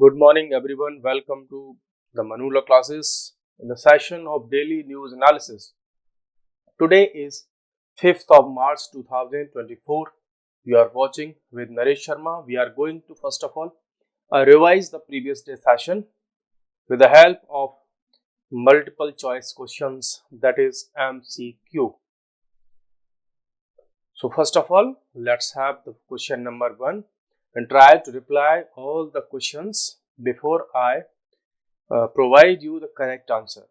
Good morning, everyone. Welcome to the Manula classes in the session of daily news analysis. Today is 5th of March 2024. You are watching with Naresh Sharma. We are going to first of all revise the previous day session with the help of multiple choice questions, that is MCQ. So first of all, let's have the question number 1 and try to reply all the questions before I provide you the correct answer.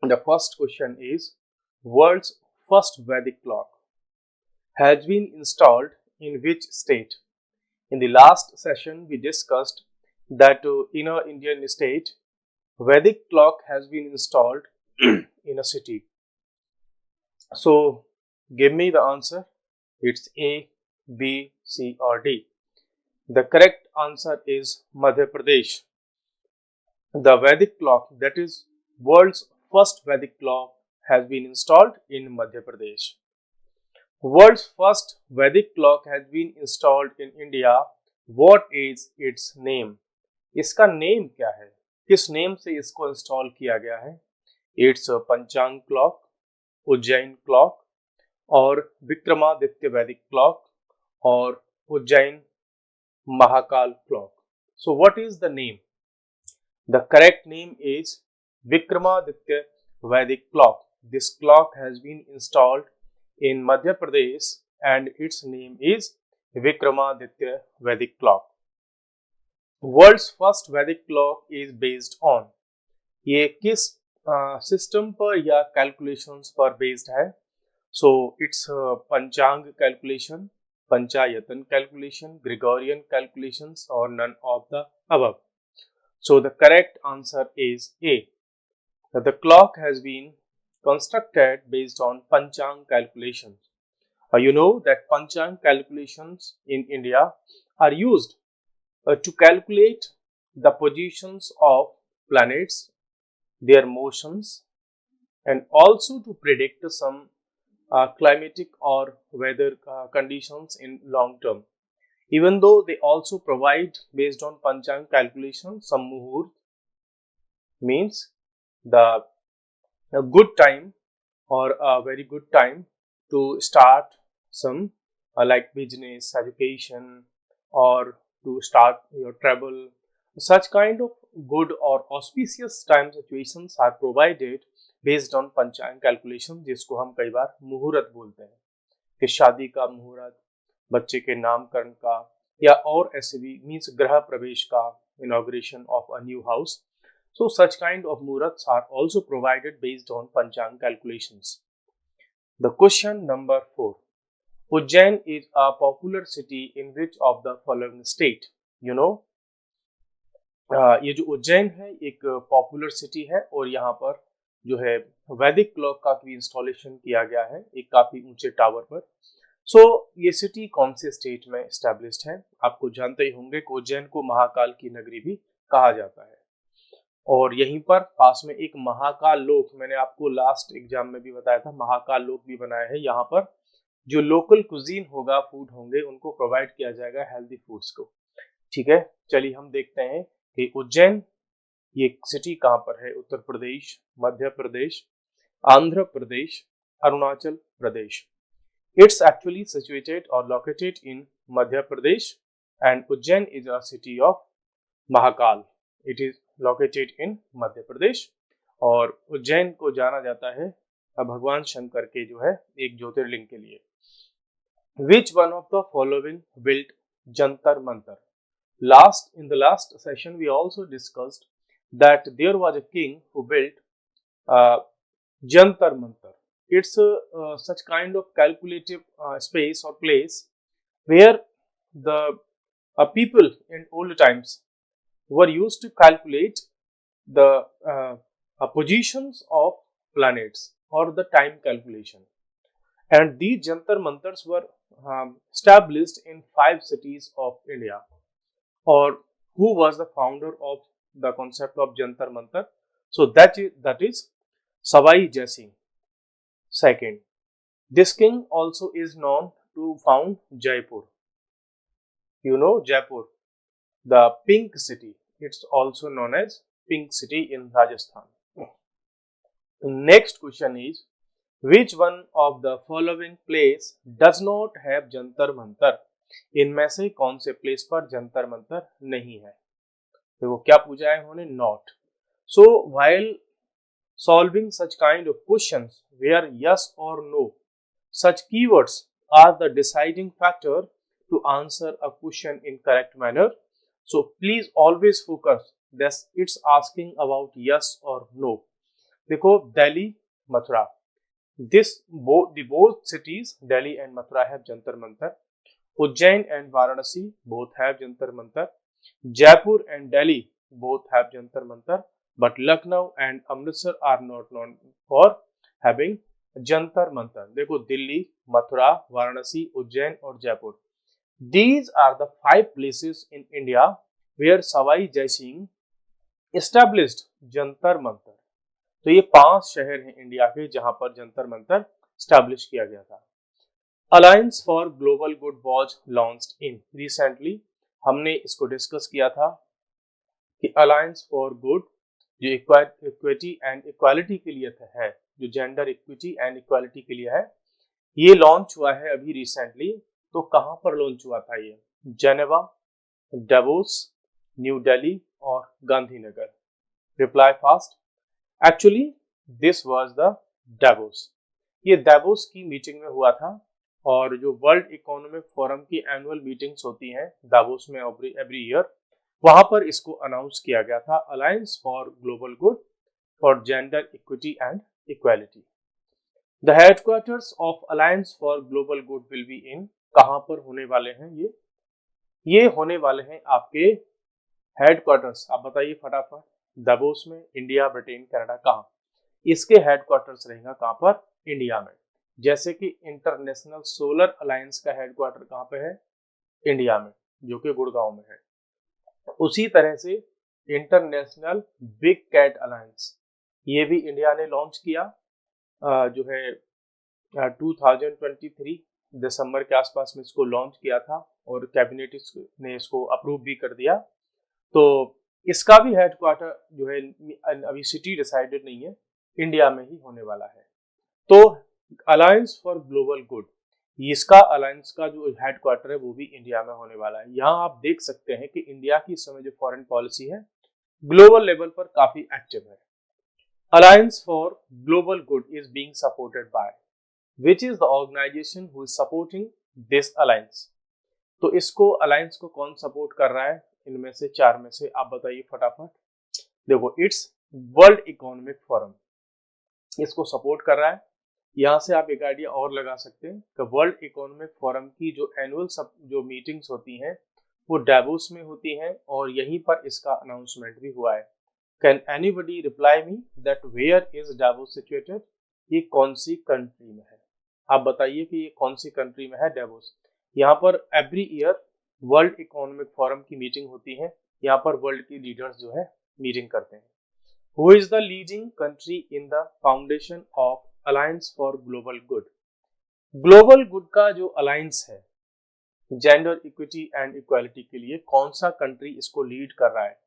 The first question is, world's first Vedic clock has been installed in which state? In the last session, we discussed that in our Indian state, Vedic clock has been installed in a city. So, give me the answer. It's A, B, C or D. The correct answer is Madhya Pradesh. The Vedic clock, that is world's first Vedic clock, has been installed in Madhya Pradesh. World's first Vedic clock has been installed in India. What is its name? इसका name क्या है? किस name से इसको install किया गया है? It's a पंचांग क्लॉक, उज्जैन क्लॉक और विक्रमादित्य वैदिक क्लॉक और Ujjain Mahakal clock. So what is the name? The correct name is Vikramaditya Vedic clock. This clock has been installed in Madhya Pradesh and its name is Vikramaditya Vedic clock. World's first Vedic clock is based on, ये किस system पर या calculations पर based है? So it's पंचांग calculation, पंचायतन calculation, Gregorian calculations और none of the above. So the correct answer is A. The clock has been constructed based on Panchang calculations. You know that Panchang calculations in India are used to calculate the positions of planets, their motions, and also to predict some climatic or weather conditions in long term. Even though they also provide, based on Panchang calculation, some muhurt, means a good time or a very good time to start some like business, education, or to start your travel. Such kind of good or auspicious time situations are provided based on पंचांग calculation, जिसको हम कई बार मुहूर्त बोलते हैं, कि शादी का मुहूर्त, बच्चे के नामकरण का, या और ऐसे भी मीन्स गृह प्रवेश का, inauguration of a new house. So such kind of muhurats are also provided based on Panchang calculations. The question number 4. Ujjain is a popular city in which of the following state? You know, ये जो उज्जैन है एक popular city है और यहाँ पर जो है वैदिक क्लॉक का भी इंस्टॉलेशन किया गया है एक काफी ऊंचे टावर पर. सो ये सिटी कौन से स्टेट में एस्टेब्लिश्ड है? आपको जानते ही होंगे कि उज्जैन को महाकाल की नगरी भी कहा जाता है और यहीं पर पास में एक महाकाल लोक, मैंने आपको लास्ट एग्जाम में भी बताया था, महाकाल लोक भी बनाया है. यहाँ पर जो लोकल कुजीन होगा, फूड होंगे, उनको प्रोवाइड किया जाएगा हेल्दी फूड्स को. ठीक है, चलिए हम देखते हैं कि उज्जैन ये सिटी कहाँ पर है. Uttar Pradesh, Madhya Pradesh, Andhra Pradesh, Arunachal Pradesh. It's actually situated or located in Madhya Pradesh and Ujjain is a city of Mahakal. It is located in Madhya Pradesh और उज्जैन को जाना जाता है भगवान शंकर के जो है एक ज्योतिर्लिंग के लिए. Which one of the following built Jantar Mantar? In the last session we also discussed that there was a king who built Jantar Mantar. It's such kind of calculative space or place where the people in old times were used to calculate the positions of planets or the time calculation. And these Jantar Mantars were established in 5 cities of India. Or who was the founder of the concept of Jantar Mantar? So that is Savai Jai Singh. Second, this king also is known to found Jaipur. You know Jaipur, the pink city. It's also known as Pink City in Rajasthan. Next question is, which one of the following place does not have Jantar Mantar? इनमें से कौन से place पर जंतर मंतर नहीं है? देखो क्या पूछा है उन्होंने, not. So while solving such kind of questions where yes or no, such keywords are the deciding factor to answer a question in correct manner. So please always focus that it's asking about yes or no. देखो Delhi, Mathura, the both cities Delhi and Mathura have jantar mantar. Ujjain and Varanasi both have jantar mantar. Jaipur and Delhi both have jantar mantar, but Lucknow and Amritsar are not known for having jantar mantar. देखो दिल्ली, मथुरा, वाराणसी, उज्जैन और Jaipur, these are the 5 places in India where Savai Jai Singh established jantar mantar. तो ये 5 शहर हैं India के जहां पर Jantar Mantar establish किया गया था. Alliance for global good was launched in, recently हमने इसको डिस्कस किया था कि अलायंस फॉर गुड जो इक्विटी एंड इक्वालिटी के लिए है, जो जेंडर इक्विटी एंड इक्वालिटी के लिए है, ये लॉन्च हुआ है अभी रिसेंटली. तो कहां पर लॉन्च हुआ था ये? जेनेवा, डेवोस, न्यू दिल्ली और Gandhinagar. Reply fast. Actually, this was the Davos. ये Davos की मीटिंग में हुआ था, और जो वर्ल्ड इकोनॉमिक फोरम की एनुअल मीटिंग्स होती हैं Davos में एवरी ईयर, वहां पर इसको अनाउंस किया गया था, alliance for global good for gender equity and equality. The headquarters of alliance for global good will be in, कहां पर होने वाले हैं ये होने वाले हैं आपके हेडक्वार्टर्स. आप बताइए फटाफट. दावोस में, इंडिया, ब्रिटेन, कनाडा, कहां? इसके हेडक्वार्टर्स रहेगा कहां पर? इंडिया में. जैसे कि इंटरनेशनल सोलर अलायंस का हेडक्वार्टर कहां पे है? इंडिया में, जो कि गुड़गांव में है. उसी तरह से इंटरनेशनल बिग कैट अलायंस, ये भी इंडिया ने लॉन्च किया, जो है 2023 दिसंबर के आसपास में इसको लॉन्च किया था, और कैबिनेट ने इसको अप्रूव भी कर दिया. तो इसका भी हेडक्वार्टर जो है अभी सिटी डिसाइडेड नहीं है, इंडिया में ही होने वाला है. तो अलायंस फॉर ग्लोबल गुड, इसका अलायंस का जो हेडक्वार्टर है वो भी इंडिया में होने वाला है. यहाँ आप देख सकते हैं कि इंडिया की इस समय जो फॉरेन पॉलिसी है ग्लोबल लेवल पर काफी एक्टिव है. Alliance for global good is being supported by, which is the organization who is supporting this alliance. तो इसको अलायंस को कौन सपोर्ट कर रहा है? इनमें से 4 में से आप बताइए फटाफट. देखो, इट्स वर्ल्ड इकोनॉमिक फोरम इसको सपोर्ट कर रहा है. यहां से आप एक आइडिया और लगा सकते हैं कि वर्ल्ड इकोनॉमिक फोरम की जो एनुअल जो मीटिंग्स होती हैं वो डावोस में होती हैं, और यहीं पर इसका अनाउंसमेंट भी हुआ है. Can anybody reply me that where is Davos situated? ये कौन सी कंट्री में है? आप बताइए कि ये कौन सी कंट्री में है डावोस. यहाँ पर every year world economic forum की मीटिंग होती है. यहाँ पर वर्ल्ड की लीडर्स जो है मीटिंग करते हैं. Who is the leading country in the foundation of alliance for global good? Global good का जो अलायंस है जेंडर इक्विटी एंड इक्वालिटी के लिए, कौन सा कंट्री इसको लीड कर रहा है?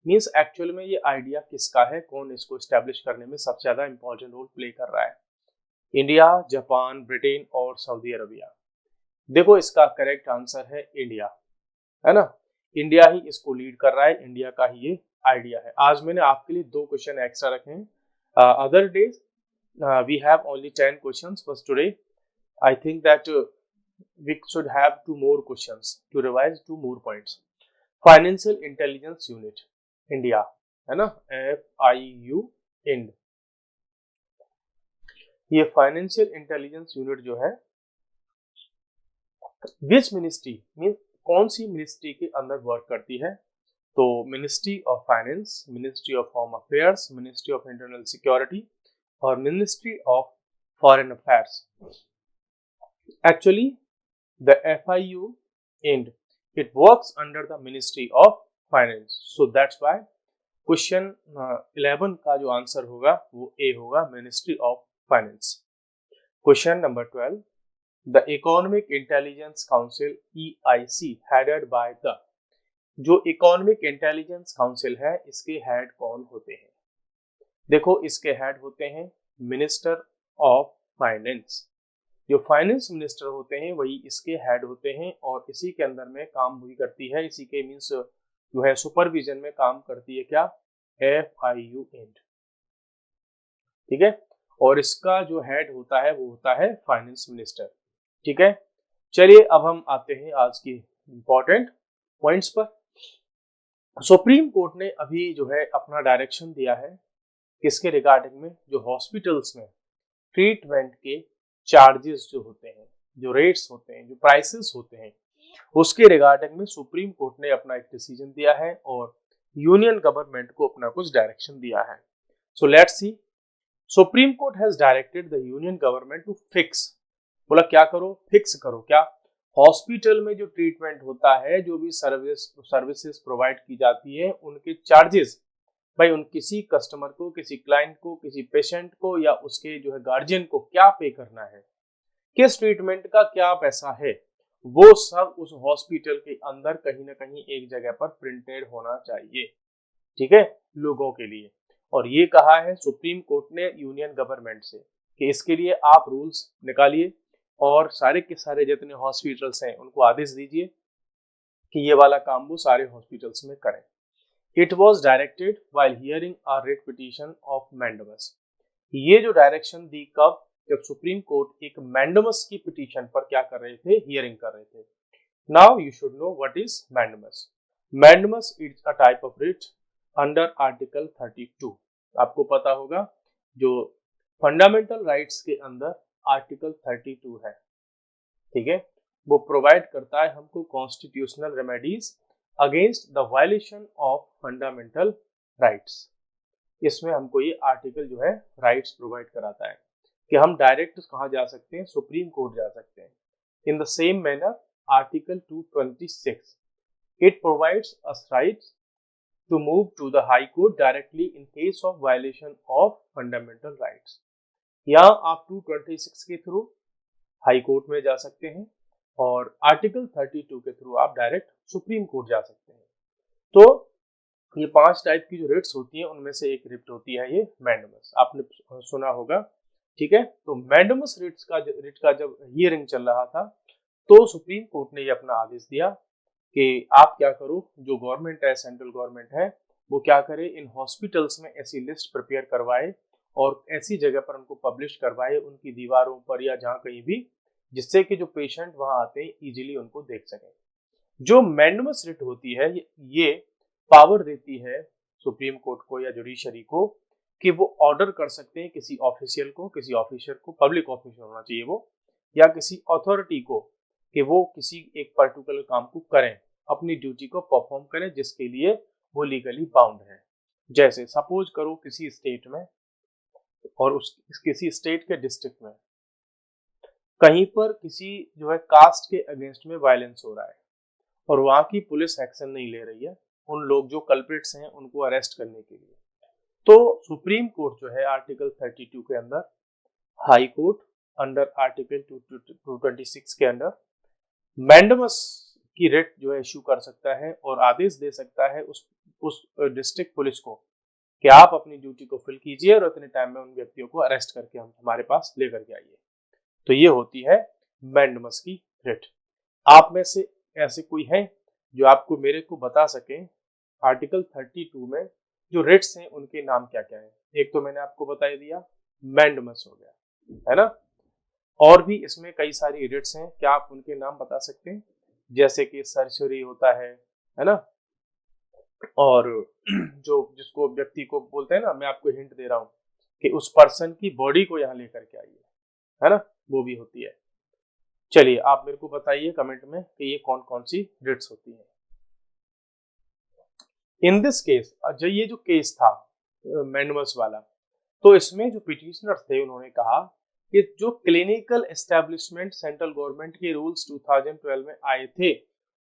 मींस एक्चुअल में ये आइडिया किसका है, कौन इसको एस्टेब्लिश करने में सबसे ज्यादा इंपॉर्टेंट रोल प्ले कर रहा है? इंडिया, जापान, ब्रिटेन और सऊदी अरबिया. देखो इसका करेक्ट आंसर है इंडिया, है ना. इंडिया ही इसको लीड कर रहा है, इंडिया का ही ये आइडिया है. आज मैंने आपके लिए 2 क्वेश्चन एक्स्ट्रा रखे हैं. Other days we have only 10 questions, but today I think that we should have 2 more questions to revise 2 more points. Financial intelligence unit India, है ना, FIU इंड. ये फाइनेंशियल इंटेलिजेंस यूनिट जो है which ministry mean कौन सी ministry के अंदर work करती है? तो ministry of finance, ministry of home affairs, ministry of internal security और ministry of foreign affairs. Actually the FIU and it works under the ministry of finance. So that's why question 11 का जो answer होगा वो A होगा, ministry of finance. Question number 12. The Economic Intelligence Council EIC headed by the जो economic intelligence council है इसके head कौन होते हैं? देखो, इसके हेड होते हैं मिनिस्टर ऑफ फाइनेंस। जो फाइनेंस मिनिस्टर होते हैं वही इसके हेड होते हैं और इसी के अंदर में काम हुई करती है, इसी के मीन्स जो है सुपरविजन में काम करती है क्या? FIU एंड, ठीक है। और इसका जो हेड होता है वो होता है फाइनेंस मिनिस्टर, ठीक है। चलिए अब हम आते हैं आज की इंपॉर्टेंट पॉइंट्स पर। सुप्रीम कोर्ट ने अभी जो है अपना डायरेक्शन दिया है किसके रिगार्डिंग में? जो हॉस्पिटल्स में ट्रीटमेंट के चार्जेस जो होते हैं, जो रेट्स होते हैं, जो प्राइसेस होते हैं, उसके रिगार्डिंग में सुप्रीम कोर्ट ने अपना एक डिसीजन दिया है और यूनियन गवर्नमेंट को अपना कुछ डायरेक्शन दिया है। So let's see. Supreme Court has directed the union government to fix, बोला क्या करो? फिक्स करो क्या? हॉस्पिटल में जो ट्रीटमेंट होता है, जो भी सर्विसेज प्रोवाइड की जाती है, उनके चार्जेस भाई उन किसी कस्टमर को, किसी क्लाइंट को, किसी पेशेंट को या उसके जो है गार्जियन को क्या पे करना है, किस ट्रीटमेंट का क्या पैसा है, वो सब उस हॉस्पिटल के अंदर कहीं ना कहीं एक जगह पर प्रिंटेड होना चाहिए, ठीक है, लोगों के लिए। और ये कहा है सुप्रीम कोर्ट ने यूनियन गवर्नमेंट से कि इसके लिए आप रूल्स निकालिए और सारे के सारे जितने हॉस्पिटल्स हैं उनको आदेश दीजिए कि ये वाला काम वो सारे हॉस्पिटल्स में करें। It was directed while hearing a writ petition of mandamus। ये जो डायरेक्शन दी कब? जब सुप्रीम कोर्ट एक मैंडमस की पिटीशन पर क्या कर रहे थे? हियरिंग कर रहे थे। Now you should know what is mandamus. Mandamus is a type of writ under article 32। आपको पता होगा जो फंडामेंटल राइट्स के अंदर आर्टिकल 32 है, ठीक है, वो प्रोवाइड करता है हमको constitutional remedies against the violation of fundamental rights. इसमें हमको ये आर्टिकल जो है राइट्स प्रोवाइड कराता है कि हम डायरेक्ट कहाँ जा सकते हैं? सुप्रीम कोर्ट जा सकते हैं। In the same manner article 226 it provides us rights to move to the high court directly in case of violation of fundamental rights. यहाँ आप 226 के थ्रू हाई कोर्ट में जा सकते हैं और आर्टिकल 32 के थ्रू आप डायरेक्ट सुप्रीम कोर्ट जा सकते हैं। तो ये 5 टाइप की जो रिट्स होती हैं उनमें से एक रिट होती है ये मैंडमस, आपने सुना होगा, ठीक है। तो मैंडमस रिट का जब हियरिंग चल रहा था तो सुप्रीम कोर्ट ने ये अपना आदेश दिया कि आप क्या करो, जो गवर्नमेंट है, सेंट्रल गवर्नमेंट है, वो क्या करे, इन हॉस्पिटल्स में ऐसी लिस्ट प्रिपेयर करवाए और ऐसी जगह पर उनको पब्लिश करवाए, उनकी दीवारों पर या जहाँ कहीं भी, जिससे कि जो पेशेंट वहां आते हैं इजीली उनको देख सकें। जो मैंडमस रिट होती है ये पावर देती है सुप्रीम कोर्ट को या जुडिशरी को कि वो ऑर्डर कर सकते हैं किसी ऑफिशियल को, किसी ऑफिसर को, पब्लिक ऑफिसर होना चाहिए वो, या किसी अथॉरिटी को, कि वो किसी एक पर्टिकुलर काम को करें, अपनी ड्यूटी को परफॉर्म करें जिसके लिए वो लीगली बाउंड है। जैसे सपोज करो किसी स्टेट में और उस किसी स्टेट के डिस्ट्रिक्ट में कहीं पर किसी जो है कास्ट के अगेंस्ट में वायलेंस हो रहा है और वहां की पुलिस एक्शन नहीं ले रही है उन लोग जो कल्प्रिट्स हैं उनको अरेस्ट करने के लिए, तो सुप्रीम कोर्ट जो है आर्टिकल 32 के अंदर, हाई कोर्ट अंडर आर्टिकल 226 के अंदर मैंडमस की रिट जो है इशू कर सकता है और आदेश दे सकता है उस डिस्ट्रिक्ट पुलिस को कि आप अपनी ड्यूटी को फिल कीजिए और इतने टाइम में उन व्यक्तियों को अरेस्ट करके हम हमारे पास लेकर के आइए। तो ये होती है मैंडमस की रिट। आप में से ऐसे कोई है जो आपको मेरे को बता सके आर्टिकल 32 में जो रिट्स हैं उनके नाम क्या क्या है? एक तो मैंने आपको बता दिया, मैंडमस हो गया, है ना, और भी इसमें कई सारी रिट्स हैं, क्या आप उनके नाम बता सकते हैं? जैसे कि सरसरी होता है ना, और जो जिसको व्यक्ति को बोलते हैं ना, मैं आपको हिंट दे रहा हूँ कि उस पर्सन की बॉडी को यहाँ लेकर के आइए, है ना, वो भी होती है। चलिए आप मेरे को बताइए कमेंट में कि ये कौन कौन सी रिट्स होती है। इन दिस केस, जो ये जो केस था मैंडमस वाला, तो इसमें जो पिटिशनर थे उन्होंने कहा कि जो क्लिनिकल एस्टेब्लिशमेंट सेंट्रल गवर्नमेंट के रूल्स 2012 में आए थे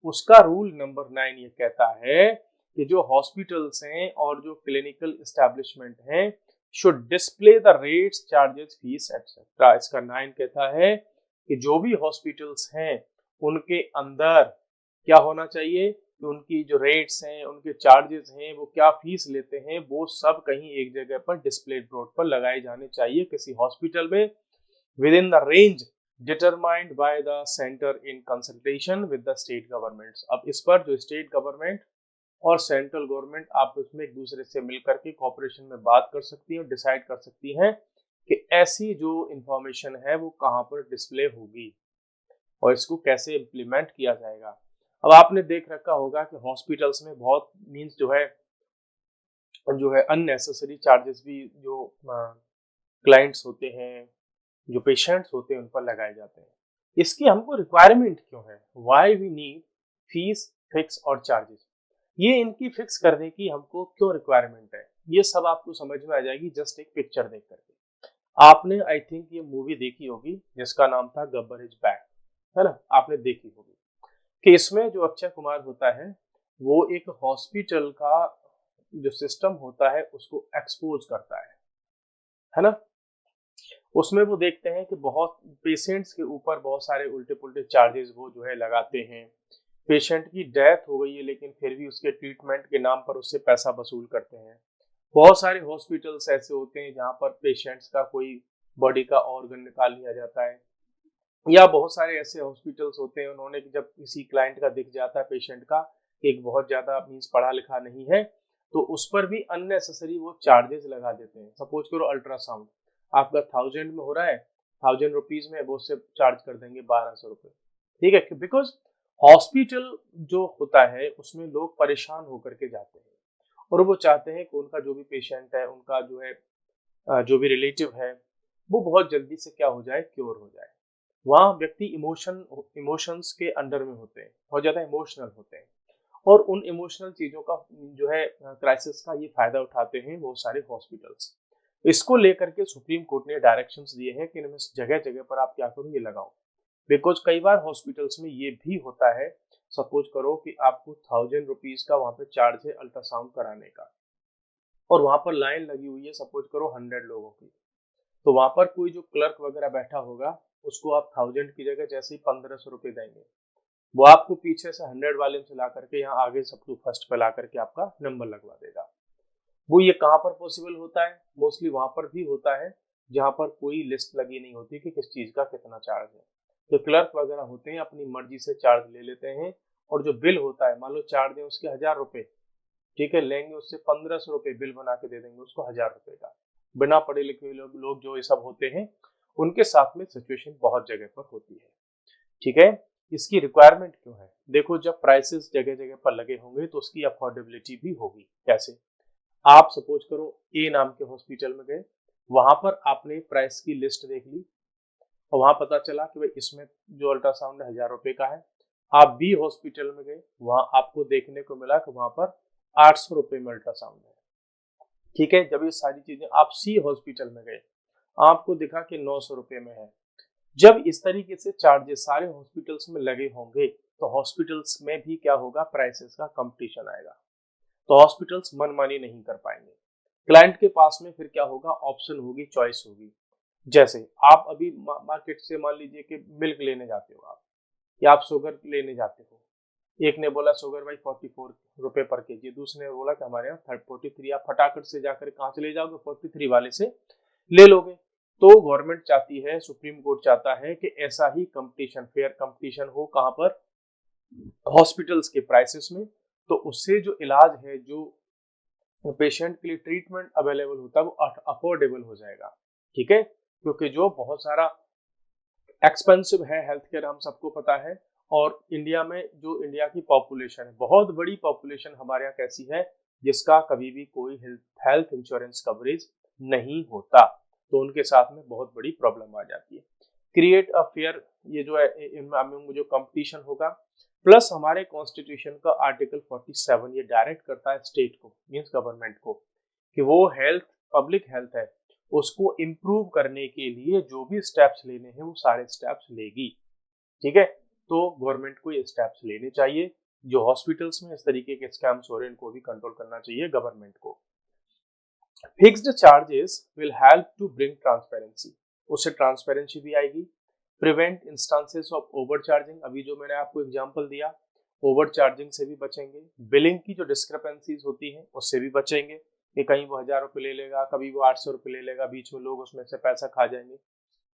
उसका रूल नंबर 9 ये कहता है कि जो हॉस्पिटल्स हैं और जो क्लिनिकल एस्टेब्लिशमेंट हैं should display the rates, charges, fees etcetera. इसका 9 कहता है कि जो भी हॉस्पिटल्स हैं उनके अंदर क्या होना चाहिए, कि उनकी जो रेट्स हैं, उनके चार्जेस हैं, वो क्या फीस लेते हैं, वो सब कहीं एक जगह पर डिस्प्ले बोर्ड पर लगाए जाने चाहिए किसी हॉस्पिटल में, with in the range determined by the centre in consultation with the state governments. अब इस पर जो स्टेट गवर्नमेंट और सेंट्रल गवर्नमेंट आप उसमें एक दूसरे से मिलकर के कॉपरेशन में बात कर सकती है और डिसाइड कर सकती हैं कि ऐसी जो इंफॉर्मेशन है वो कहाँ पर डिस्प्ले होगी और इसको कैसे इम्प्लीमेंट किया जाएगा। अब आपने देख रखा होगा कि हॉस्पिटल्स में बहुत मीन्स जो है अननेसेसरी चार्जेस भी जो क्लाइंट्स होते हैं, जो पेशेंट्स होते हैं, उन पर लगाए जाते हैं। इसकी हमको रिक्वायरमेंट क्यों है? Why we need fees fix और चार्जेस, ये इनकी फिक्स करने की हमको क्यों रिक्वायरमेंट है, ये सब आपको समझ में आ जाएगी जस्ट एक पिक्चर देख करके। आपने आई थिंक ये मूवी देखी होगी जिसका नाम था गब्बर इज बैक, है ना, आपने देखी होगी कि इसमें जो अक्षय कुमार होता है वो एक हॉस्पिटल का जो सिस्टम होता है उसको एक्सपोज करता है ना। उसमें वो देखते हैं कि बहुत पेशेंट्स के ऊपर बहुत सारे उल्टे पुल्टे चार्जेस वो जो है लगाते हैं। पेशेंट की डेथ हो गई है लेकिन फिर भी उसके ट्रीटमेंट के नाम पर उससे पैसा वसूल करते हैं। बहुत सारे हॉस्पिटल्स ऐसे होते हैं जहाँ पर पेशेंट्स का कोई बॉडी का ऑर्गन निकाल लिया जाता है, या बहुत सारे ऐसे हॉस्पिटल्स होते हैं उन्होंने जब किसी क्लाइंट का दिख जाता है पेशेंट का एक बहुत ज्यादा मीन्स पढ़ा लिखा नहीं है तो उस पर भी अननेसेसरी वो चार्जेस लगा देते हैं। सपोज करो अल्ट्रासाउंड आपका 1000 में हो रहा है, 1000 रुपीज में वो उससे चार्ज कर देंगे 1200 रुपये, ठीक है, बिकॉज हॉस्पिटल जो होता है उसमें लोग परेशान होकर के जाते हैं और वो चाहते हैं कि उनका जो भी पेशेंट है, उनका जो है जो भी रिलेटिव है, वो बहुत जल्दी से क्या हो जाए, क्योर हो जाए। वहाँ व्यक्ति इमोशंस के अंडर में होते हैं, बहुत ज्यादा इमोशनल होते हैं और उन इमोशनल चीजों का जो है क्राइसिस का ये फायदा उठाते हैं बहुत सारे हॉस्पिटल्स। इसको लेकर के सुप्रीम कोर्ट ने डायरेक्शंस दिए हैं कि इनमें जगह जगह पर आप क्या करो, ये लगाओ। बिकॉज कई बार हॉस्पिटल्स में ये भी होता है, सपोज करो कि आपको 1000 रुपीज का वहां पे चार्ज है अल्ट्रासाउंड कराने का और वहां पर लाइन लगी हुई है सपोज करो 100 लोगों की, तो वहां पर कोई जो क्लर्क वगैरह बैठा होगा उसको आप 1000 की जगह जैसे ही 1500 रुपए देंगे, वो आपको पीछे से 100 वाले से ला करके यहाँ आगे सबको फर्स्ट पे ला करके आपका नंबर लगवा देगा। वो ये कहाँ पर पॉसिबल होता है? मोस्टली वहां पर भी होता है जहां पर कोई लिस्ट लगी नहीं होती कि किस चीज का कितना चार्ज है। तो क्लर्क वगैरह होते हैं अपनी मर्जी से चार्ज ले लेते हैं और जो बिल होता है, मान लो चार्ज है उसके 1000 रुपए, ठीक है, लेंगे उससे 1500 रुपए बिल बना के दे देंगे उसको 1000 रुपए का। बिना पढ़े लिखे लोग जो ये सब होते हैं उनके साथ में सिचुएशन बहुत जगह पर होती है, ठीक है। इसकी रिक्वायरमेंट क्यों है? देखो जब प्राइसेस जगह जगह पर लगे होंगे तो उसकी अफोर्डेबिलिटी भी होगी। कैसे? आप सपोज करो ए नाम के हॉस्पिटल में गए, वहां पर आपने प्राइस की लिस्ट देख ली और वहां पता चला कि भाई इसमें जो अल्ट्रासाउंड 1000 रुपए का है। आप बी हॉस्पिटल में गए, वहां आपको देखने को मिला कि वहां पर 800 रुपए में अल्ट्रासाउंड है, ठीक है। जब ये सारी चीजें आप सी हॉस्पिटल में गए, आपको दिखा कि 900 रुपए में है। जब इस तरीके से चार्जेस सारे हॉस्पिटल्स में लगे होंगे तो हॉस्पिटल्स में भी क्या होगा, प्राइसेस का कंपटीशन आएगा, तो हॉस्पिटल्स मनमानी नहीं कर पाएंगे। क्लाइंट के पास में फिर क्या होगा, ऑप्शन होगी, चॉइस होगी। जैसे आप अभी मार्केट से मान लीजिए कि मिल्क लेने जाते हो आप, या आप शुगर लेने जाते हो, एक ने बोला शुगर भाई 44 रुपए पर केजी, दूसरे ने बोला कि हमारे यहाँ 43। आप फटाफट से जाकर कहाँ चले जाओगे, 43 वाले से ले लोगे। तो गवर्नमेंट चाहती है, सुप्रीम कोर्ट चाहता है कि ऐसा ही कंपटीशन, फेयर कंपटीशन हो, कहां पर, हॉस्पिटल्स के प्राइसेस में। तो उससे जो इलाज है, जो पेशेंट के लिए ट्रीटमेंट अवेलेबल होता है वो अफोर्डेबल हो जाएगा, ठीक है। क्योंकि जो बहुत सारा एक्सपेंसिव है हेल्थ केयर, हम सबको पता है। और इंडिया में जो इंडिया की पॉपुलेशन है, बहुत बड़ी पॉपुलेशन हमारे यहाँ कैसी है जिसका कभी भी कोई हेल्थ इंश्योरेंस कवरेज नहीं होता, तो उनके साथ में बहुत बड़ी प्रॉब्लम आ जाती है। क्रिएट अ फेयर, ये जो है इनमें जो कंपटीशन होगा, प्लस हमारे कॉन्स्टिट्यूशन का आर्टिकल 47 ये डायरेक्ट करता है स्टेट को, मींस गवर्नमेंट को, कि वो हेल्थ, पब्लिक हेल्थ है उसको इम्प्रूव करने के लिए जो भी स्टेप्स लेने हैं वो सारे स्टेप्स लेगी, ठीक है। तो गवर्नमेंट को ये स्टेप्स लेने चाहिए। जो हॉस्पिटल्स में इस तरीके के स्कैम्स हो रहे हैं इनको भी कंट्रोल करना चाहिए गवर्नमेंट को। Fixed charges will help to bring transparency, उससे ट्रांसपेरेंसी भी आएगी। Prevent instances of over charging, अभी जो मैंने आपको एग्जांपल दिया ओवर चार्जिंग से भी बचेंगे, बिलिंग की जो डिस्क्रिपेंसीज होती हैं उससे भी बचेंगे कि कहीं वो 1000 रुपये ले लेगा, कभी वो 800 रुपये ले लेगा, बीच में लोग उसमें से पैसा खा जाएंगे।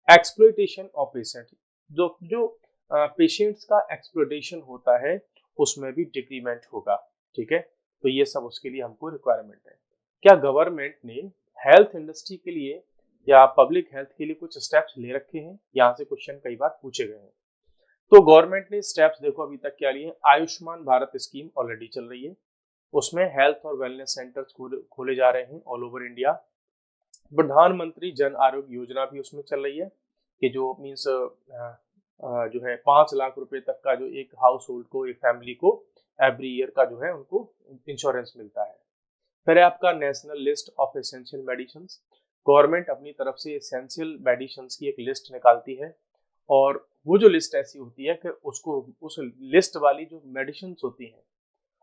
एक्सप्लॉइटेशन ऑफ पेशेंट, जो जो पेशेंट्स का एक्सप्लॉइटेशन होता है उसमें भी डिक्रीमेंट होगा। ठीक है, तो ये सब उसके लिए हमको रिक्वायरमेंट है। क्या गवर्नमेंट ने हेल्थ इंडस्ट्री के लिए या पब्लिक हेल्थ के लिए कुछ स्टेप्स ले रखे हैं? यहाँ से क्वेश्चन कई बार पूछे गए हैं। तो गवर्नमेंट ने स्टेप्स देखो अभी तक क्या लिए। आयुष्मान भारत स्कीम ऑलरेडी चल रही है, उसमें हेल्थ और वेलनेस सेंटर्स खोले जा रहे हैं ऑल ओवर इंडिया। प्रधानमंत्री जन आरोग्य योजना भी उसमें चल रही है कि जो मीन्स जो है 5 लाख रुपए तक का जो एक हाउस होल्ड को, एक फैमिली को एवरी ईयर का जो है उनको इंश्योरेंस मिलता है। फिर है आपका national list of essential medicine. Government अपनी तरफ से एसेंशियल मेडिसिन की एक लिस्ट निकालती है और वो जो लिस्ट ऐसी होती है कि उसको उस लिस्ट वाली जो मेडिसिन होती हैं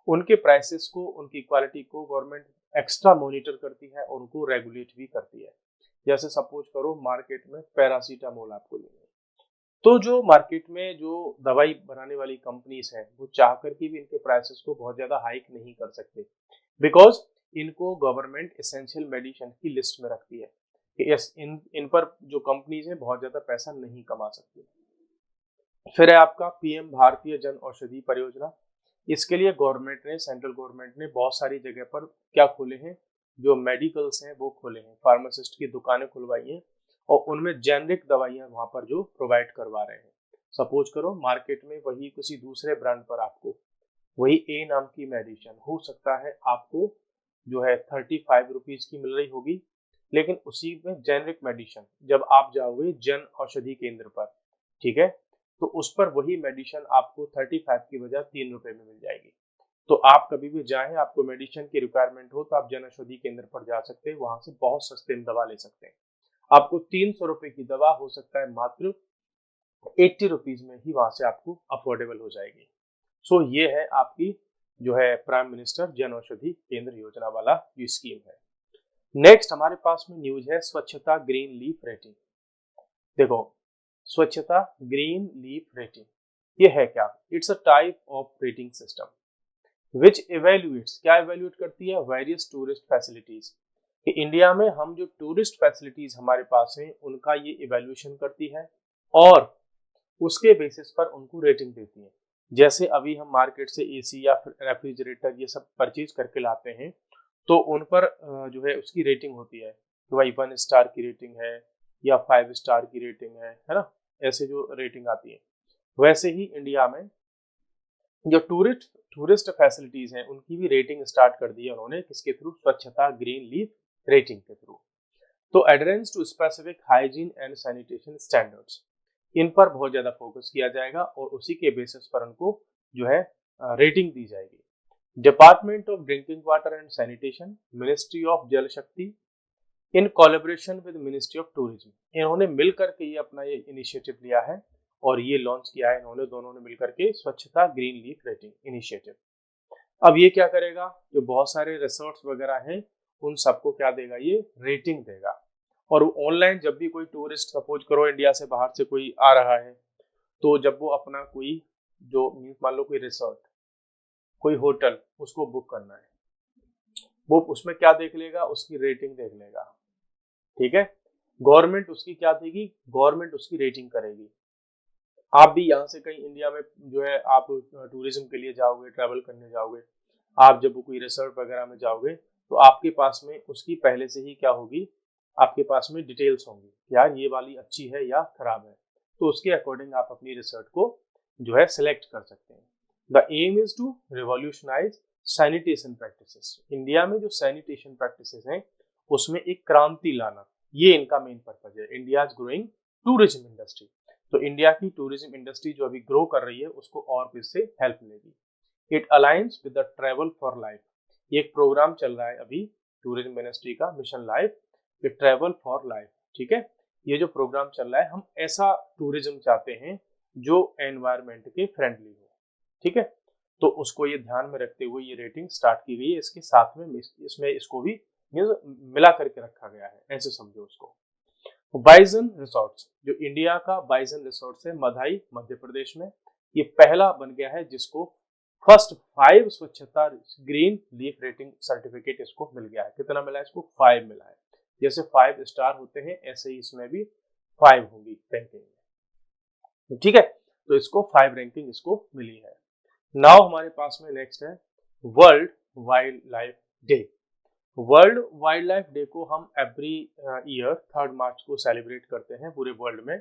उनके प्राइसेस को, उनकी क्वालिटी को गवर्नमेंट एक्स्ट्रा मॉनिटर करती है और उनको रेगुलेट भी करती है। जैसे सपोज करो मार्केट में पैरासीटामोल आपको लेनी है, तो जो मार्केट में जो दवाई बनाने वाली कंपनीज हैं वो चाह कर के भी इनके प्राइसेस को बहुत ज्यादा हाइक नहीं कर सकते, बिकॉज इनको गवर्नमेंट एसेंशियल मेडिसिन की लिस्ट में रखती है कि यस इन पर जो कंपनीज हैं बहुत ज्यादा पैसा नहीं कमा सकती। फिर है आपका पीएम भारतीय जन औषधि परियोजना। इसके लिए गवर्नमेंट ने, सेंट्रल गवर्नमेंट ने बहुत सारी जगह पर क्या खोले हैं, जो मेडिकल्स हैं वो खोले हैं, फार्मासिस्ट की दुकानें खुलवाई हैं और उनमें जेनरिक दवाइयां वहां पर जो प्रोवाइड करवा रहे हैं। सपोज करो मार्केट में वही किसी दूसरे ब्रांड पर आपको वही ए नाम की मेडिसिन हो सकता है आपको जो है 35 रुपीज की मिल रही होगी, लेकिन उसी में जेनरिक मेडिसिन जब आप जाओगे जन औषधि केंद्र पर, ठीक है, तो उस पर वही मेडिसिन आपको 35 की बजाय 3 रुपए में मिल जाएगी। तो आप कभी भी जाएं, आपको मेडिसिन की रिक्वायरमेंट हो तो आप जन औषधि केंद्र पर जा सकते हैं, वहां से बहुत सस्ते में दवा ले सकते हैं। आपको 300 रुपए की दवा हो सकता है मात्र 80 रुपीज में ही वहां से आपको अफोर्डेबल हो जाएगी। सो ये है आपकी जो है प्राइम मिनिस्टर जन औषधि केंद्र योजना वाला जो स्कीम है। नेक्स्ट हमारे पास में न्यूज है स्वच्छता ग्रीन लीफ रेटिंग। देखो स्वच्छता ग्रीन लीफ रेटिंग ये है क्या? It's a type of rating system which evaluates, क्या इवेल्युएट करती है? वेरियस टूरिस्ट फैसिलिटीज, कि इंडिया में हम जो टूरिस्ट फैसिलिटीज हमारे पास हैं उनका ये इवेल्युएशन करती है और उसके बेसिस पर उनको रेटिंग देती है। जैसे अभी हम मार्केट से एसी या फिर रेफ्रिजरेटर ये सब परचेज करके लाते हैं तो उन पर जो है उसकी रेटिंग होती है कि भाई 1 स्टार की रेटिंग है या 5 स्टार की रेटिंग है ना, ऐसे जो रेटिंग आती है। वैसे ही इंडिया में जो टूरिस्ट फैसिलिटीज हैं उनकी भी रेटिंग स्टार्ट कर दी है उन्होंने, किसके थ्रू? स्वच्छता ग्रीन लीफ रेटिंग के थ्रू। तो adherence to specific hygiene and sanitation standards, इन पर बहुत ज्यादा फोकस किया जाएगा और उसी के बेसिस पर उनको जो है रेटिंग दी जाएगी। Department of drinking water and sanitation, ministry of जल शक्ति in collaboration with ministry of tourism, इन्होंने मिलकर के ये अपना ये इनिशिएटिव लिया है और ये लॉन्च किया है इन्होंने, दोनों ने मिलकर के स्वच्छता ग्रीन लीफ रेटिंग इनिशिएटिव। अब ये क्या करेगा, जो बहुत सारे रिसोर्ट्स वगैरह हैं उन सबको क्या देगा, ये रेटिंग देगा। और ऑनलाइन जब भी कोई टूरिस्ट, सपोज करो इंडिया से बाहर से कोई आ रहा है, तो जब वो अपना कोई जो मान लो कोई रिसोर्ट, कोई होटल उसको बुक करना है, वो उसमें क्या देख लेगा, उसकी रेटिंग देख लेगा। ठीक है, गवर्नमेंट उसकी क्या देगी, गवर्नमेंट उसकी रेटिंग करेगी। आप भी यहाँ से कहीं इंडिया में जो है आप टूरिज्म के लिए जाओगे, ट्रैवल करने जाओगे, आप जब कोई रिसोर्ट वगैरह में जाओगे तो आपके पास में उसकी पहले से ही क्या होगी, आपके पास में डिटेल्स होंगी, यार ये वाली अच्छी है या खराब है, तो उसके अकॉर्डिंग आप अपनी रिसोर्ट को जो है सिलेक्ट कर सकते हैं। The aim is to revolutionize sanitation practices, India में जो सैनिटेशन प्रैक्टिसेस हैं उसमें एक क्रांति लाना, ये इनका मेन पर्पज है। India is growing tourism industry, तो इंडिया की टूरिज्म इंडस्ट्री जो अभी ग्रो कर रही है उसको और इससे हेल्प मिलेगी। It aligns with the travel for life, ये एक प्रोग्राम चल रहा है अभी टूरिज्म मिनिस्ट्री का, mission life, travel for life. ठीक है, ये जो प्रोग्राम चल रहा है, हम ऐसा टूरिज्म चाहते हैं जो एनवायरमेंट के फ्रेंडली हो। ठीक है, तो उसको ये ध्यान में रखते हुए ये रेटिंग स्टार्ट की गई है, इसके साथ में इसमें इसको भी मिला करके रखा गया है, ऐसे समझो उसको। बाइजन रिसोर्ट्स, जो इंडिया का बाइजन रिसोर्ट्स है मधाई मध्य प्रदेश में, ये पहला बन गया है जिसको फर्स्ट 5 स्वच्छता ग्रीन लीफ रेटिंग सर्टिफिकेट इसको मिल गया है। कितना मिला है इसको? 5 मिला है। जैसे 5 स्टार होते हैं ऐसे ही इसमें भी 5 होगी रैंकिंग में, ठीक है। तो इसको 5 रैंकिंग इसको मिली है। नाउ हमारे पास में नेक्स्ट है world wild life day. World wild life day को हम एवरी ईयर 3 मार्च को सेलिब्रेट करते हैं पूरे वर्ल्ड में।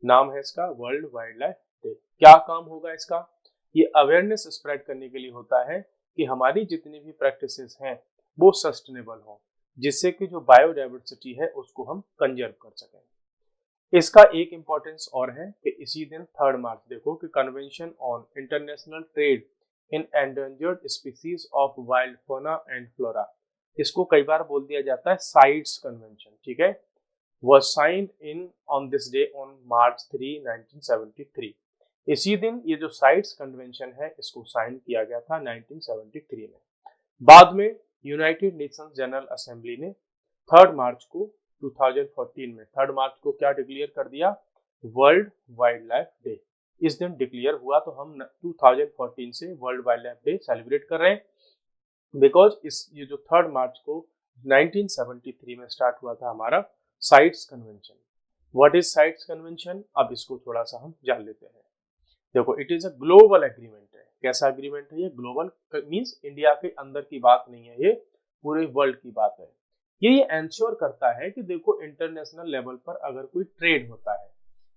नाम है इसका वर्ल्ड वाइल्ड लाइफ डे। क्या काम होगा इसका? ये अवेयरनेस स्प्रेड करने के लिए होता है कि हमारी जितनी भी प्रैक्टिसेस हैं वो सस्टेनेबल हो, जिससे कि जो बायोडाइवर्सिटी है उसको हम कंजर्व कर सकें। इसका एक इम्पोर्टेंस और है कि इसी दिन 3 मार्च देखो कि convention on international trade in endangered species of wild fauna and flora, इसको कई बार बोल दिया जाता है साइट्स कन्वेंशन, ठीक है, was signed in on this day on March 3, 1973। इसी दिन ये जो साइट्स कन्वेंशन है इसको साइन किया गया था 1973 में। बाद में यूनाइटेड नेशंस जनरल असेंबली ने 3 मार्च को 2014 में 3 मार्च को क्या डिक्लेयर कर दिया? World wild life day. इस दिन डिक्लेयर हुआ तो हम 2014 से world wild life day celebrate कर रहे हैं, बिकॉज ये जो 3 मार्च को 1973 में स्टार्ट हुआ था हमारा sites convention. What is sites convention? अब इसको थोड़ा सा हम जान लेते हैं। देखो, it is a global agreement है। कैसा एग्रीमेंट है ये? ग्लोबल मींस इंडिया के अंदर की बात नहीं है, ये पूरे वर्ल्ड की बात है। ये एंश्योर करता है कि देखो इंटरनेशनल लेवल पर अगर कोई ट्रेड होता है,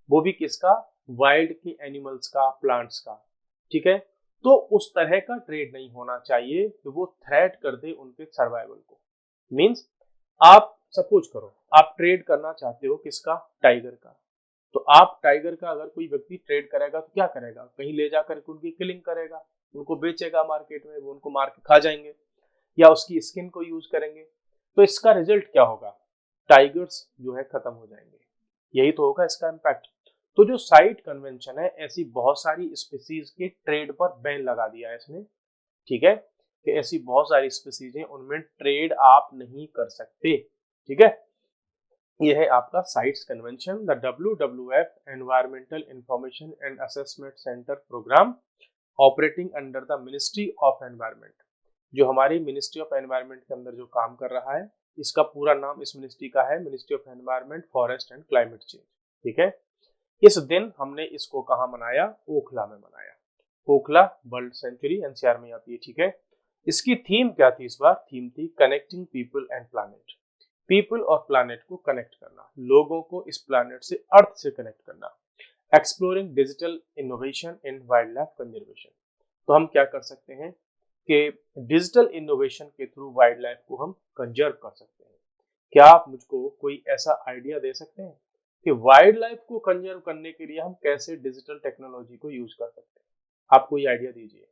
वो भी किसका? वाइल्ड के एनिमल्स का, प्लांट्स का, ठीक है, तो उस तरह का ट्रेड नहीं होना चाहिए कि वो थ्रेट कर दे उनके सर्वाइवल को। मींस आप सपोज करो आप ट्रेड करना चाहते हो किसका? टाइगर का। तो आप टाइगर का अगर कोई व्यक्ति ट्रेड करेगा तो क्या करेगा? कहीं ले जाकर उनकी किलिंग करेगा, उनको बेचेगा मार्केट में, वो उनको मार के खा जाएंगे या उसकी स्किन को यूज करेंगे। तो इसका रिजल्ट क्या होगा? टाइगर्स जो है खत्म हो जाएंगे। यही तो होगा इसका इम्पैक्ट। तो जो साइट कन्वेंशन है ऐसी बहुत सारी स्पीसीज के ट्रेड पर बैन लगा दिया है इसने, ठीक है, कि ऐसी बहुत सारी स्पीसीज हैं उनमें ट्रेड आप नहीं कर सकते, ठीक है। यह है आपका CITES convention. The WWF environmental information and assessment centre programme operating under the ministry of environment, जो हमारी मिनिस्ट्री ऑफ एनवायरमेंट के अंदर जो काम कर रहा है, इसका पूरा नाम इस मिनिस्ट्री का है ministry of environment, forest and climate change, ठीक है। इस दिन हमने इसको कहाँ मनाया? ओखला में मनाया। ओखला बर्ड सेंचुरी एनसीआर में आती है, ठीक है। इसकी थीम क्या थी इस बार? थीम थी connecting people and planet. People और प्लैनेट को कनेक्ट करना, लोगों को इस प्लैनेट से, अर्थ से कनेक्ट करना। Exploring digital innovation in wild life conservation. तो हम क्या कर सकते हैं कि डिजिटल इनोवेशन के थ्रू वाइल्ड लाइफ को हम कंजर्व कर सकते हैं। क्या आप मुझको कोई ऐसा आइडिया दे सकते हैं कि वाइल्ड लाइफ को कंजर्व करने के लिए हम कैसे डिजिटल टेक्नोलॉजी को यूज कर सकते हैं? आप कोई आइडिया दीजिए।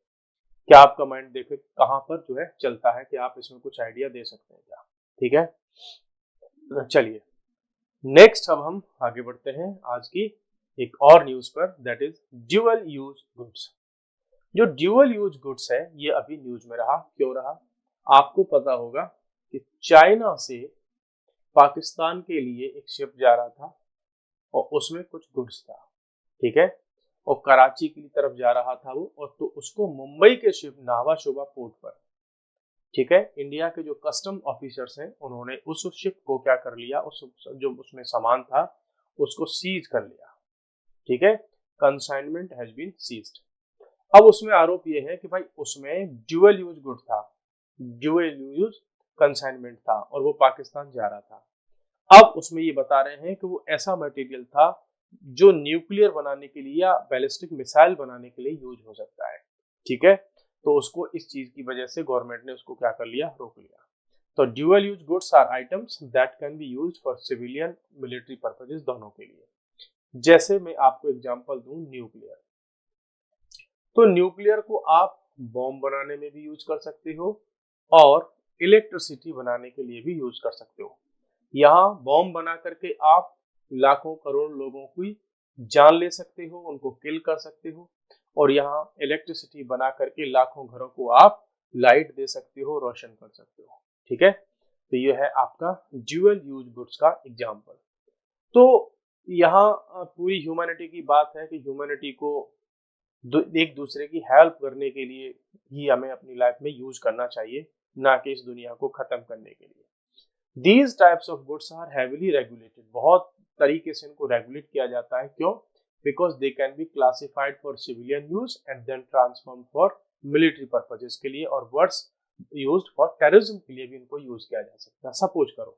क्या आपका माइंड देखे कहां पर जो है चलता है कि आप इसमें कुछ आइडिया दे सकते हैं क्या? ठीक है, चलिए नेक्स्ट अब हम आगे बढ़ते हैं आज की एक और न्यूज पर, that is dual use goods. जो ड्यूअल यूज गुड्स है ये अभी न्यूज में रहा। क्यों रहा? आपको पता होगा कि चाइना से पाकिस्तान के लिए एक शिप जा रहा था और उसमें कुछ गुड्स था, ठीक है, और कराची की तरफ जा रहा था वो, और तो उसको मुंबई के शिप नावा शोभा पोर्ट पर, ठीक है, इंडिया के जो कस्टम ऑफिसर्स हैं उन्होंने उस शिप को क्या कर लिया, उस जो उसमें सामान था उसको सीज कर लिया, ठीक है। Consignment has been seized. अब उसमें आरोप ये है कि भाई उसमें ड्यूअल यूज गुड था, ड्यूअल यूज कंसाइनमेंट था और वो पाकिस्तान जा रहा था। अब उसमें ये बता रहे हैं कि वो ऐसा मटेरियल था जो न्यूक्लियर बनाने के लिए या बैलिस्टिक मिसाइल बनाने के लिए यूज हो सकता है, ठीक है। तो उसको इस चीज की वजह से गवर्नमेंट ने उसको क्या कर लिया? रोक लिया। तो dual use goods are items that can be used for civilian military purposes, दोनों के लिए। जैसे मैं आपको एग्जांपल दूं, न्यूक्लियर। तो न्यूक्लियर को आप बॉम्ब बनाने में भी यूज कर सकते हो और इलेक्ट्रिसिटी बनाने के लिए भी यूज कर सकते हो। यहाँ बॉम्ब बना करके आप लाखों करोड़ लोगों की जान ले सकते हो, उनको किल कर सकते हो, और यहाँ इलेक्ट्रिसिटी बना करके लाखों घरों को आप लाइट दे सकते हो, रोशन कर सकते हो, ठीक है। तो ये है आपका ड्यूअल यूज गुड्स का एग्जांपल। तो यहाँ पूरी ह्यूमैनिटी की बात है कि ह्यूमैनिटी को एक दूसरे की हेल्प करने के लिए ही हमें अपनी लाइफ में यूज करना चाहिए, ना कि इस दुनिया को खत्म करने के लिए। These types of goods are heavily regulated. बहुत तरीके से इनको रेगुलेट किया जाता है। क्यों? Because they can be classified for civilian use and then transformed for military purposes के लिए, और words used for terrorism के लिए भी इनको यूज किया जा सकता है। सपोज करो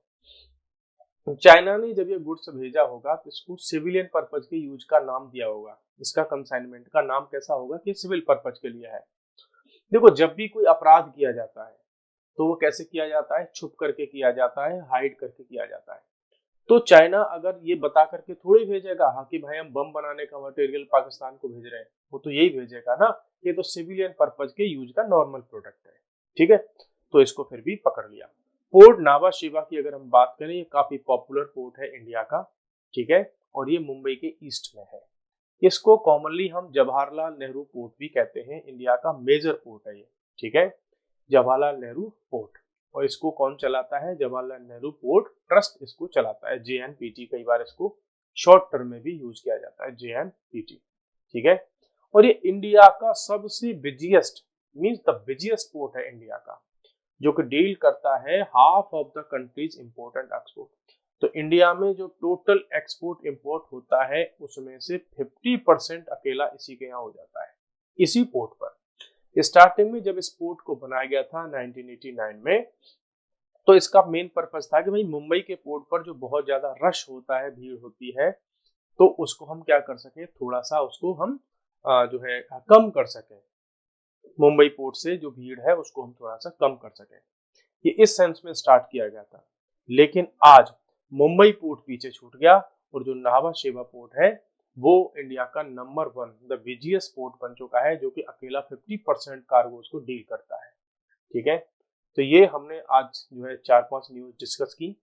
चाइना ने जब ये गुड्स भेजा होगा तो इसको सिविलियन पर्पज के यूज का नाम दिया होगा। इसका कंसाइनमेंट का नाम कैसा होगा कि सिविल पर्पज के लिए है। देखो, जब भी कोई अपराध किया जाता है तो वो कैसे किया जाता है? छुप करके किया जाता है, हाइड करके किया जाता है। तो चाइना अगर ये बता करके थोड़ी भेजेगा हाँ कि भाई हम बम बनाने का मटेरियल पाकिस्तान को भेज रहे हैं, वो तो यही भेजेगा ना, ये तो सिविलियन पर्पज के यूज का नॉर्मल प्रोडक्ट है। ठीक है, तो इसको फिर भी पकड़ लिया। पोर्ट नावा शिवा की अगर हम बात करें, ये काफी पॉपुलर पोर्ट है इंडिया का। ठीक है, और ये मुंबई के ईस्ट में है। इसको कॉमनली हम जवाहरलाल नेहरू पोर्ट भी कहते हैं। इंडिया का मेजर पोर्ट है ये। ठीक है, जवाहरलाल नेहरू पोर्ट। और इसको कौन चलाता है? जवाहरलाल नेहरू पोर्ट ट्रस्ट इसको चलाता है, JNPT। कई बार इसको शॉर्ट टर्म में भी यूज किया जाता है, JNPT। ठीक है, और ये इंडिया का सबसे busiest means the busiest port है इंडिया का, जो कि डील करता है half of the countries import and export. तो इंडिया में जो टोटल एक्सपोर्ट इंपोर्ट होता है उसमें से 50% अकेला इसी के यहाँ हो जाता है, इसी पोर्ट पर। स्टार्टिंग में जब इस पोर्ट को बनाया गया था 1989 में, तो इसका मेन पर्पस था कि भाई मुंबई के पोर्ट पर जो बहुत ज्यादा रश होता है, भीड़ होती है, तो उसको हम क्या कर सके, थोड़ा सा उसको हम जो है कम कर सके। मुंबई पोर्ट से जो भीड़ है उसको हम थोड़ा सा कम कर सके, ये इस सेंस में स्टार्ट किया गया था। लेकिन आज मुंबई पोर्ट पीछे छूट गया और जो नावा शेवा पोर्ट है वो इंडिया का नंबर 1 द बिजिएस्ट पोर्ट बन चुका है, जो कि अकेला 50% कार्गोज को डील करता है। ठीक है, तो ये हमने आज जो है 4-5 न्यूज डिस्कस की,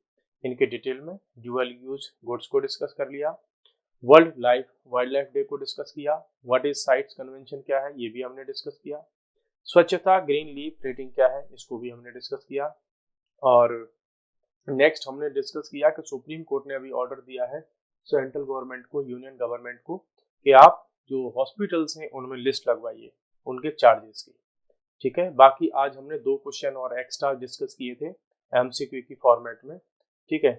इनके डिटेल में। ड्यूअल यूज गुड्स को डिस्कस कर लिया, वाइल्ड लाइफ डे को डिस्कस किया, व्हाट इज साइट्स कन्वेंशन क्या है ये भी हमने डिस्कस किया, स्वच्छता ग्रीन लीफ रेटिंग क्या है इसको भी हमने डिस्कस किया, और नेक्स्ट हमने डिस्कस किया कि सुप्रीम कोर्ट ने अभी ऑर्डर दिया है सेंट्रल गवर्नमेंट को, यूनियन गवर्नमेंट को, कि आप जो हॉस्पिटल्स हैं उनमें लिस्ट लगवाइए उनके चार्जेस की। ठीक है, बाकी आज हमने 2 क्वेश्चन और एक्स्ट्रा डिस्कस किए थे MCQ की फॉर्मेट में। ठीक है,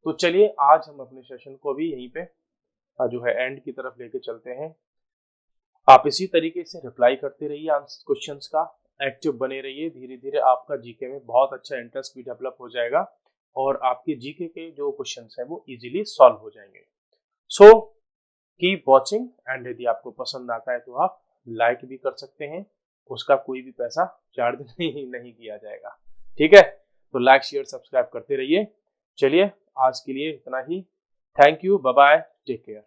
तो चलिए आज हम अपने सेशन को भी यहीं पे जो है एंड की तरफ लेके चलते हैं। आप इसी तरीके से रिप्लाई करते रहिए क्वेश्चंस का, एक्टिव बने रहिए। धीरे धीरे आपका जीके में बहुत अच्छा इंटरेस्ट भी डेवलप हो जाएगा और आपके जीके के जो क्वेश्चंस हैं वो इजीली सॉल्व हो जाएंगे। सो कीप वॉचिंग, एंड यदि आपको पसंद आता है तो आप लाइक भी कर सकते हैं, उसका कोई भी पैसा चार्ज नहीं किया जाएगा। ठीक है, तो लाइक शेयर सब्सक्राइब करते रहिए। चलिए आज के लिए इतना ही। Thank you, bye bye, take care.